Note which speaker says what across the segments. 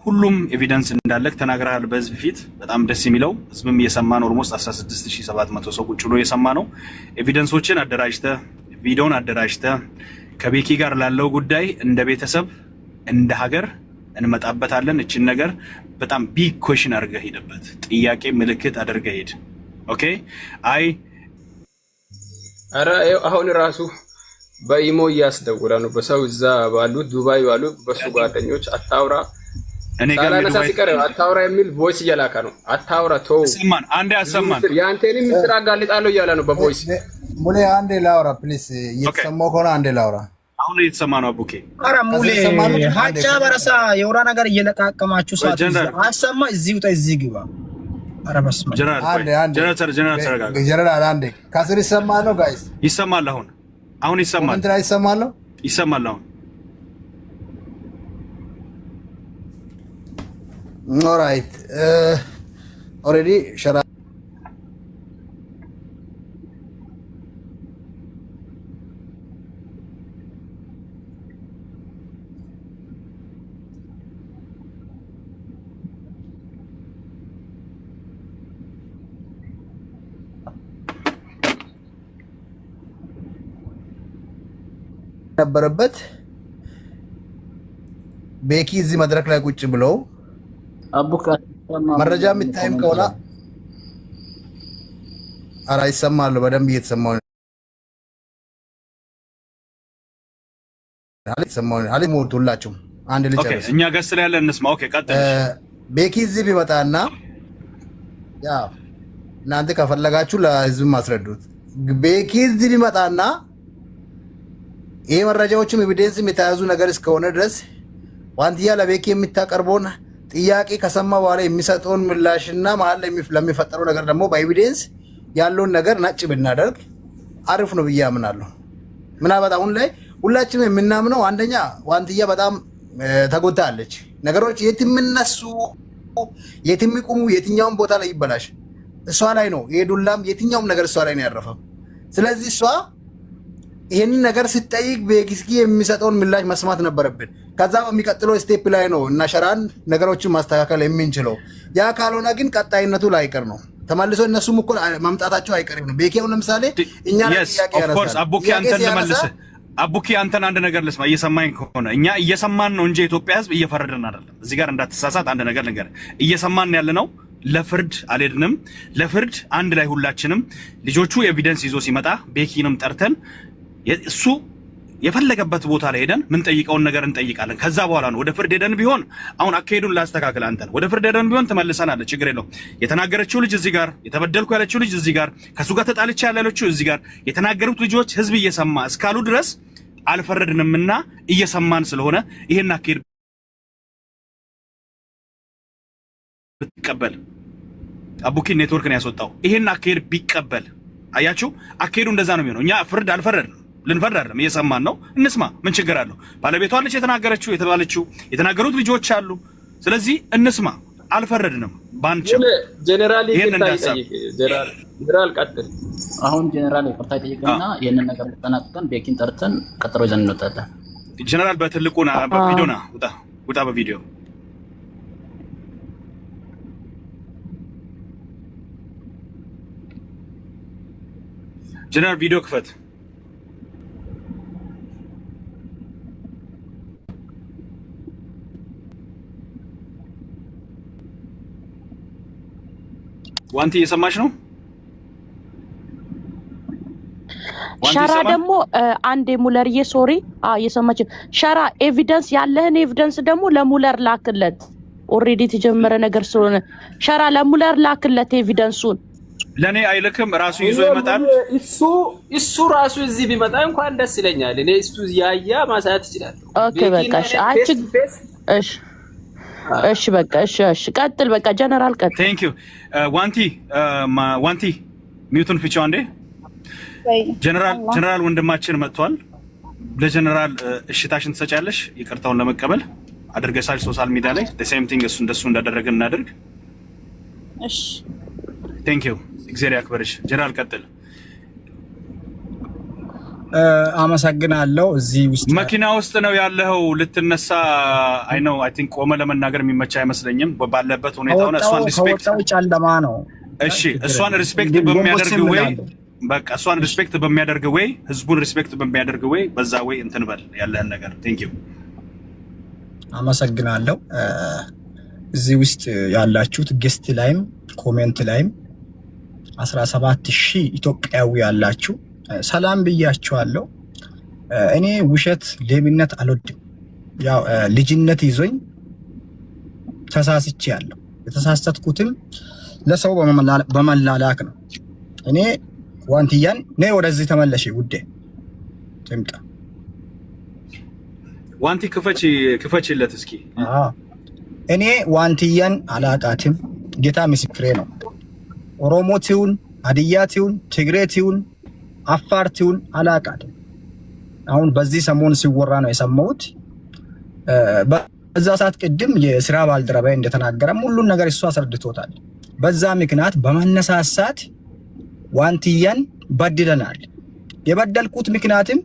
Speaker 1: ሁሉም ኤቪደንስ እንዳለክ ተናግረሃል በህዝብ ፊት። በጣም ደስ የሚለው ህዝብም እየሰማ ነው። ኦልሞስት 16700 ሰው ቁጭ ብሎ እየሰማ ነው። ኤቪደንሶችን አደራጅተህ ቪዲዮን አደራጅተህ ከቤኪ ጋር ላለው ጉዳይ እንደ ቤተሰብ እንደ ሀገር እንመጣበታለን። እቺን ነገር በጣም ቢግ ኩዌሽን አድርገህ ሄድበት፣ ጥያቄ ምልክት አድርገህ ሄድ። ኦኬ አይ
Speaker 2: አረ አሁን ራሱ በኢሞ እያስደውላ ነው በሰው እዛ ባሉት ዱባይ ባሉት በሱ ጓደኞች አታውራ
Speaker 1: እኔ ጋር
Speaker 2: ዱባይ ሲቀር አታውራ የሚል ቮይስ እየላካ ነው። አታውራ ተው
Speaker 1: ሰማን አንዴ አሰማን
Speaker 2: ያንተንም ምስጢር አጋልጣለሁ እያለ ነው በቮይስ
Speaker 3: ሙሌ አንዴ ላውራ ፕሊስ። እየተሰማው ከሆነ አንዴ ላውራ።
Speaker 1: አሁን እየተሰማ ነው አቡኬ።
Speaker 4: አረ ሙሌ ሀጫ በረሳ የወራ ነገር እየለቃቀማችሁ ሰዓት አሰማ እዚህ ውጣ እዚህ ግባ። አረ በስመ
Speaker 1: ጀነራል
Speaker 3: ጀነራል አንዴ ከስር ይሰማል ነው ጋይስ?
Speaker 1: ይሰማል። አሁን ይሰማል።
Speaker 3: እንትን ይሰማል ነው
Speaker 1: ይሰማል። አሁን
Speaker 3: ኦልራይት ኦልሬዲ ሸራ ነበረበት ቤኪ እዚህ መድረክ ላይ ቁጭ ብለው
Speaker 5: አቡካ
Speaker 3: መረጃ የሚታይም ከሆነ አራ ይሰማል። በደንብ እየተሰማው ነው። አለ ሞት ሁላችሁም አንድ ልጅ
Speaker 1: ኦኬ፣ እኛ ገስ ላይ ያለ እንስማ። ኦኬ ቀጥል።
Speaker 3: ቤኪ እዚህ ቢመጣና ያው እናንተ ከፈለጋችሁ ለህዝብ ማስረዱት። ቤኪ እዚህ ቢመጣና ይሄ መረጃዎችም ኤቪደንስም የተያዙ ነገር እስከሆነ ድረስ ዋንትያ ለቤኪ የሚታቀርበውን ጥያቄ ከሰማ በኋላ የሚሰጠውን ምላሽና መሀል ለሚፈጠረው ነገር ደግሞ በኤቪደንስ ያለውን ነገር ነጭ ብናደርግ አሪፍ ነው ብዬ አምናለሁ። ምናልባት አሁን ላይ ሁላችንም የምናምነው አንደኛ ዋንትያ በጣም ተጎድታለች። ነገሮች የትም እነሱ የትም ይቁሙ፣ የትኛውም ቦታ ላይ ይበላሽ እሷ ላይ ነው የዱላም የትኛውም ነገር እሷ ላይ ነው ያረፈው። ስለዚህ እሷ ይሄንን ነገር ሲጠይቅ በጊዜ የሚሰጠውን ምላሽ መስማት ነበረብን። ከዛ በሚቀጥለው ስቴፕ ላይ ነው እና ሸራን ነገሮችን ማስተካከል የምንችለው። ያ ካልሆነ ግን ቀጣይነቱ ላይቀር ነው። ተመልሶ እነሱም እኮ ማምጣታቸው አይቀርም ነው። ቤኪው ለምሳሌ እኛ ጥያቄ ያነሳል።
Speaker 1: አቡኪ አንተን ለመልሰ አቡኪ አንተን አንድ ነገር ልስማ፣ እየሰማኝ ከሆነ እኛ እየሰማን ነው እንጂ የኢትዮጵያ ሕዝብ እየፈረደን አይደለም። እዚህ ጋር እንዳትሳሳት አንድ ነገር ልንገርህ፣ እየሰማን ያለ ነው። ለፍርድ አልሄድንም። ለፍርድ አንድ ላይ ሁላችንም ልጆቹ ኤቪደንስ ይዞ ሲመጣ ቤኪንም ጠርተን እሱ የፈለገበት ቦታ ላይ ሄደን ምን ጠይቀውን ነገር እንጠይቃለን። ከዛ በኋላ ነው ወደ ፍርድ ሄደን ቢሆን አሁን አካሄዱን ላስተካክል። አንተን ወደ ፍርድ ሄደን ቢሆን ተመልሰናል፣ ችግር የለውም። የተናገረችው ልጅ እዚህ ጋር፣ የተበደልኩ ያለችው ልጅ እዚህ ጋር፣ ከሱ ጋር ተጣልቻ ያለችው እዚህ ጋር፣ የተናገሩት ልጆች ህዝብ እየሰማ እስካሉ ድረስ አልፈረድንምና እየሰማን ስለሆነ ይሄን አካሄድ ብትቀበል አቡኪ ኔትወርክን ያስወጣው ይሄን አካሄድ ቢቀበል አያችሁ፣ አካሄዱ እንደዛ ነው የሚሆነው። እኛ ፍርድ አልፈረድንም፣ ልንፈርድ አይደለም፣ እየሰማን ነው። እንስማ፣ ምን ችግር አለው? ባለቤቷ አለች የተናገረችው፣ የተባለችው የተናገሩት ልጆች አሉ። ስለዚህ እንስማ፣ አልፈረድንም። ባንቺ
Speaker 2: ጀነራል ጀነራል ቀጥል።
Speaker 5: አሁን ጀነራል ይቅርታ ይጠይቅና ይሄንን ነገር ተጠናቅቀን ቤኪን ጠርተን ቀጠሮ ይዘን እንወጣለን።
Speaker 1: ጀነራል በትልቁና በቪዲዮና ውጣ በቪዲዮ ጀነራል ቪዲዮ ክፈት። ዋንቲ እየሰማሽ ነው?
Speaker 6: ሸራ ደግሞ አንዴ ሙለርዬ ሶሪ እየሰማች ሸራ ኤቪደንስ ያለህን ኤቪደንስ ደግሞ ለሙለር ላክለት። ኦሬዲ የተጀመረ ነገር ስለሆነ ሸራ ለሙለር ላክለት ኤቪደንሱን።
Speaker 1: ለኔ አይልክም፣ ራሱ ይዞ ይመጣል።
Speaker 2: እሱ ራሱ እዚህ ቢመጣ እንኳን ደስ ይለኛል። እኔ እሱ ያያ ማሳየት ይችላል።
Speaker 6: ኦኬ በቃ እሺ በቃ እሺ ቀጥል። በቃ ጀነራል ቀጥል።
Speaker 1: ቴንክ ዩ ዋንቲ ሚውቱን ፍቺው አንዴ። ጀነራል ወንድማችን መጥቷል። ለጀነራል እሽታሽን ትሰጫለሽ፣ ይቅርታውን ለመቀበል አድርገሻል። ሶሻል ሚዲያ ላይ ሴም ቲንግ እሱ እንደሱ እንዳደረገን እናድርግ።
Speaker 6: እሺ
Speaker 1: ቴንክ ዩ እግዚአብሔር ያክብርሽ። ጀነራል ቀጥል።
Speaker 4: አመሰግናለሁ። እዚህ ውስጥ
Speaker 1: መኪና ውስጥ ነው ያለው ልትነሳ አይ ነው አይ ቲንክ ቆመ ለመናገር የሚመች አይመስለኝም ባለበት ሁኔታ ነው እሷን ሪስፔክት
Speaker 4: ጨለማ ነው
Speaker 1: እሺ እሷን ሪስፔክት በሚያደርግ ወይ በቃ እሷን ሪስፔክት በሚያደርግ ወይ ህዝቡን ሪስፔክት በሚያደርግ ወይ በዛ ወይ እንትን በል ያለህን ነገር ቴንክ ዩ
Speaker 4: አመሰግናለሁ። እዚህ ውስጥ ያላችሁት ጌስት ላይም ኮሜንት ላይም 17000 ኢትዮጵያዊ ያላችሁ ሰላም ብያችኋለሁ። እኔ ውሸት ሌብነት አልወድም። ያው ልጅነት ይዞኝ ተሳስቼያለሁ። የተሳሳትኩትም ለሰው በመላላክ ነው። እኔ ዋንትያን ነይ ወደዚህ ተመለሽ ውዴ ትምጣ
Speaker 1: ዋንቲ ክፈችለት እስኪ
Speaker 4: እኔ ዋንትያን አላቃትም። ጌታ ምስክሬ ነው። ኦሮሞቲውን፣ ሀዲያቲውን፣ ትግሬቲውን፣ አፋርቲውን አላቃትም። አሁን በዚህ ሰሞን ሲወራ ነው የሰማሁት። በዛ ሰዓት ቅድም የስራ ባልደረባዬ እንደተናገረ ሁሉን ነገር እሱ አስረድቶታል። በዛ ምክንያት በመነሳሳት ዋንትያን በድለናል። የበደልኩት ምክንያትም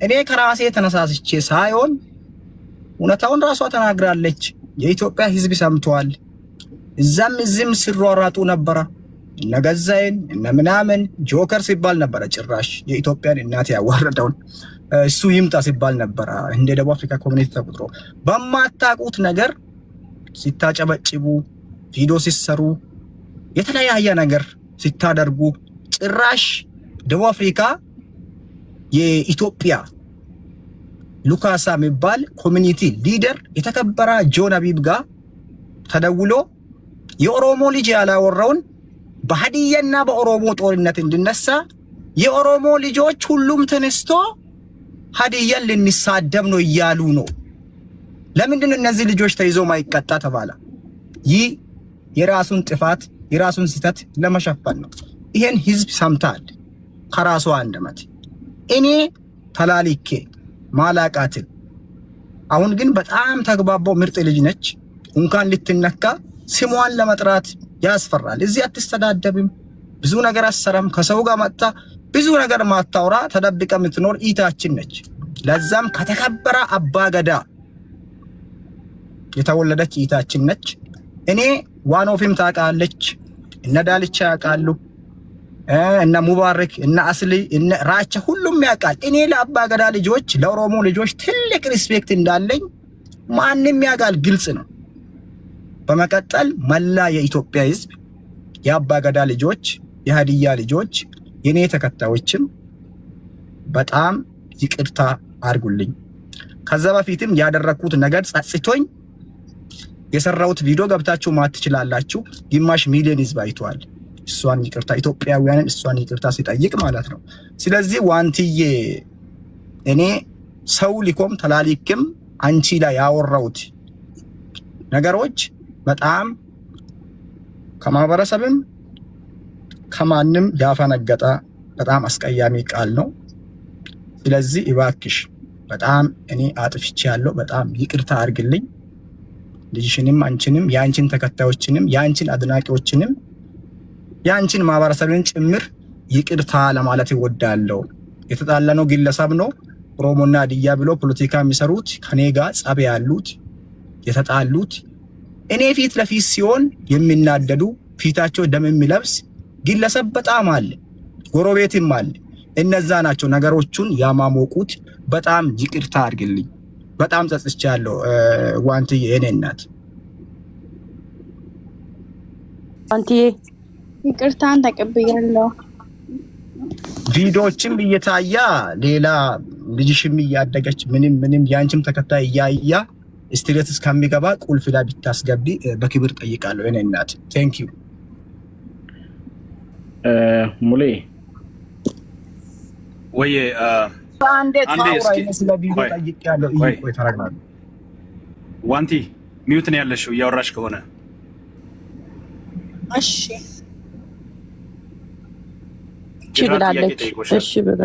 Speaker 4: እኔ ከራሴ ተነሳስቼ ሳይሆን እውነታውን ራሷ ተናግራለች። የኢትዮጵያ ሕዝብ ሰምቷል። እዛም እዚህም ሲሯሯጡ ነበረ። እነ ገዛይን እነ ምናምን ጆከር ሲባል ነበረ። ጭራሽ የኢትዮጵያን እናት ያዋረደውን እሱ ይምጣ ሲባል ነበረ። እንደ ደቡብ አፍሪካ ኮሚኒቲ ተቆጥሮ በማታውቁት ነገር ሲታጨበጭቡ፣ ቪዲዮ ሲሰሩ፣ የተለያየ ነገር ሲታደርጉ ጭራሽ ደቡብ አፍሪካ የኢትዮጵያ ሉካሳ የሚባል ኮሚኒቲ ሊደር የተከበረ ጆን አቢብ ጋር ተደውሎ የኦሮሞ ልጅ ያላወራውን በሀዲያና በኦሮሞ ጦርነት እንድነሳ የኦሮሞ ልጆች ሁሉም ተነስቶ ሀዲያን ልንሳደብ ነው እያሉ ነው። ለምንድን ነው እነዚህ ልጆች ተይዘው ማይቀጣ ተባለ? ይህ የራሱን ጥፋት የራሱን ስህተት ለመሸፈን ነው። ይሄን ህዝብ ሰምታል ከራሱ አንደበት። እኔ ተላልኬ ማላቃትን አሁን ግን በጣም ተግባባው ምርጥ ልጅ ነች። እንኳን ልትነካ ስሟን ለመጥራት ያስፈራል። እዚህ አትስተዳደብም፣ ብዙ ነገር አሰራም፣ ከሰው ጋር መጣ ብዙ ነገር ማታወራ ተደብቀ የምትኖር ኢታችን ነች። ለዛም ከተከበረ አባገዳ የተወለደች ኢታችን ነች። እኔ ዋኖፊም ታውቃለች፣ እነ ዳልቻ ያውቃሉ፣ እነ ሙባረክ እነ አስሊ እነ ራቻ ሁሉም ያውቃል። እኔ ለአባገዳ ልጆች ለኦሮሞ ልጆች ትልቅ ሪስፔክት እንዳለኝ ማንንም ያውቃል፣ ግልጽ ነው። በመቀጠል መላ የኢትዮጵያ ህዝብ የአባገዳ ልጆች የሀዲያ ልጆች የኔ ተከታዮችም በጣም ይቅርታ አድርጉልኝ። ከዛ በፊትም ያደረኩት ነገር ጸጽቶኝ የሰራሁት ቪዲዮ ገብታችሁ ማት ትችላላችሁ። ግማሽ ሚሊዮን ህዝብ አይቷል። እሷን ይቅርታ ኢትዮጵያውያንን እሷን ይቅርታ ሲጠይቅ ማለት ነው። ስለዚህ ዋንትዬ እኔ ሰው ሊኮም ተላሊክም አንቺ ላይ ያወራሁት ነገሮች በጣም ከማህበረሰብም ከማንም ያፈነገጠ በጣም አስቀያሚ ቃል ነው። ስለዚህ እባክሽ በጣም እኔ አጥፍቻለሁ፣ በጣም ይቅርታ አድርግልኝ። ልጅሽንም አንቺንም ያንቺን ተከታዮችንም ያንቺን አድናቂዎችንም ያንቺን ማህበረሰብን ጭምር ይቅርታ ለማለት ይወዳለሁ። የተጣላነው ግለሰብ ነው። ኦሮሞና ሀዲያ ብሎ ፖለቲካ የሚሰሩት ከኔ ጋር ጸብ ያሉት የተጣሉት እኔ ፊት ለፊት ሲሆን የሚናደዱ ፊታቸው ደም የሚለብስ ግለሰብ በጣም አለ፣ ጎረቤትም አለ። እነዛ ናቸው ነገሮቹን ያማሞቁት። በጣም ይቅርታ አድርግልኝ። በጣም ጸጽቻለሁ ዋንትዬ የኔ እናት።
Speaker 6: ዋንትዬ
Speaker 7: ይቅርታን ተቀብያለሁ።
Speaker 4: ቪዲዮዎችም እየታያ ሌላ ልጅሽም እያደገች ምንም ያንቺም ተከታይ እያያ ስትሬት እስከሚገባ ቁልፍ ላይ ብታስገቢ በክብር ጠይቃለሁ የኔ እናት። ቴንክ ዩ
Speaker 5: ሙሌ
Speaker 1: ወይ
Speaker 4: አንዴ ስለ ቪዲዮ ጠይቄያለሁ። ቆይ ተረጋጋ
Speaker 1: ዋንቲ ሚውት ነው ያለሽው እያወራሽ ከሆነ
Speaker 7: እሺ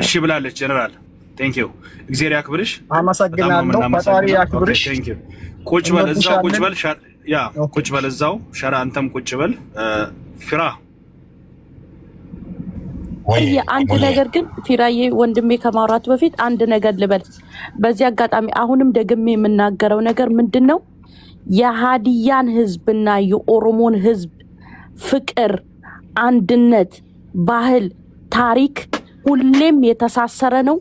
Speaker 1: እሺ ብላለች። ጀነራል ቴንክ ዩ እግዚአብሔር ያክብርሽ።
Speaker 4: አመሰግናለሁ። ፈጣሪ ያክብርሽ።
Speaker 1: ቁጭ በል እዛው ቁጭ በል ያ ቁጭ በል እዛው ሸራ አንተም ቁጭ በል ፊራ
Speaker 6: አንድ ነገር ግን ፊራዬ ወንድሜ ከማውራቱ በፊት አንድ ነገር ልበል። በዚህ አጋጣሚ አሁንም ደግሜ የምናገረው ነገር ምንድነው የሃዲያን ህዝብና የኦሮሞን ህዝብ ፍቅር፣ አንድነት፣ ባህል፣ ታሪክ ሁሌም የተሳሰረ ነው።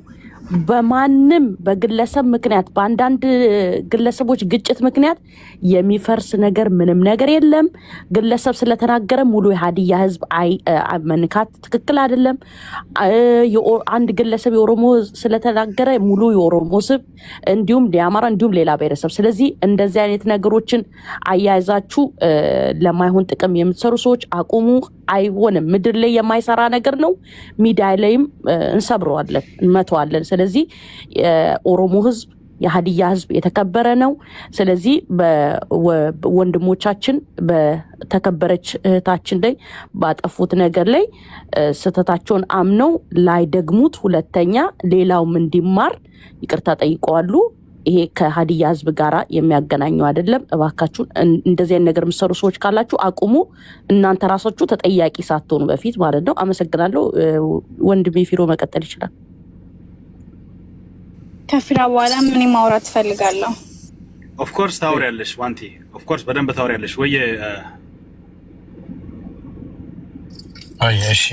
Speaker 6: በማንም በግለሰብ ምክንያት በአንዳንድ ግለሰቦች ግጭት ምክንያት የሚፈርስ ነገር ምንም ነገር የለም። ግለሰብ ስለተናገረ ሙሉ የሃዲያ ህዝብ መንካት ትክክል አይደለም። አንድ ግለሰብ የኦሮሞ ስለተናገረ ሙሉ የኦሮሞ ህዝብ እንዲሁም የአማራ እንዲሁም ሌላ ብሔረሰብ። ስለዚህ እንደዚህ አይነት ነገሮችን አያይዛችሁ ለማይሆን ጥቅም የምትሰሩ ሰዎች አቁሙ። አይሆንም። ምድር ላይ የማይሰራ ነገር ነው። ሚዲያ ላይም እንሰብረዋለን፣ እንመተዋለን። ስለዚህ የኦሮሞ ህዝብ የሃዲያ ህዝብ የተከበረ ነው። ስለዚህ በወንድሞቻችን በተከበረች እህታችን ላይ ባጠፉት ነገር ላይ ስህተታቸውን አምነው ላይ ደግሙት፣ ሁለተኛ ሌላውም እንዲማር ይቅርታ ጠይቀዋሉ። ይሄ ከሃዲያ ህዝብ ጋራ የሚያገናኙ አይደለም። እባካችሁን እንደዚህ አይነት ነገር የምትሰሩ ሰዎች ካላችሁ አቁሙ። እናንተ ራሳችሁ ተጠያቂ ሳትሆኑ በፊት ማለት ነው። አመሰግናለሁ። ወንድሜ ፊሮ መቀጠል ይችላል።
Speaker 7: ከፊራ በኋላ ምን ማውራት ትፈልጋለሁ?
Speaker 1: ኦፍ ኮርስ ታወሪያለሽ ዋንቲ፣ ኦፍ ኮርስ በደንብ ታወሪያለሽ ወይ? እሺ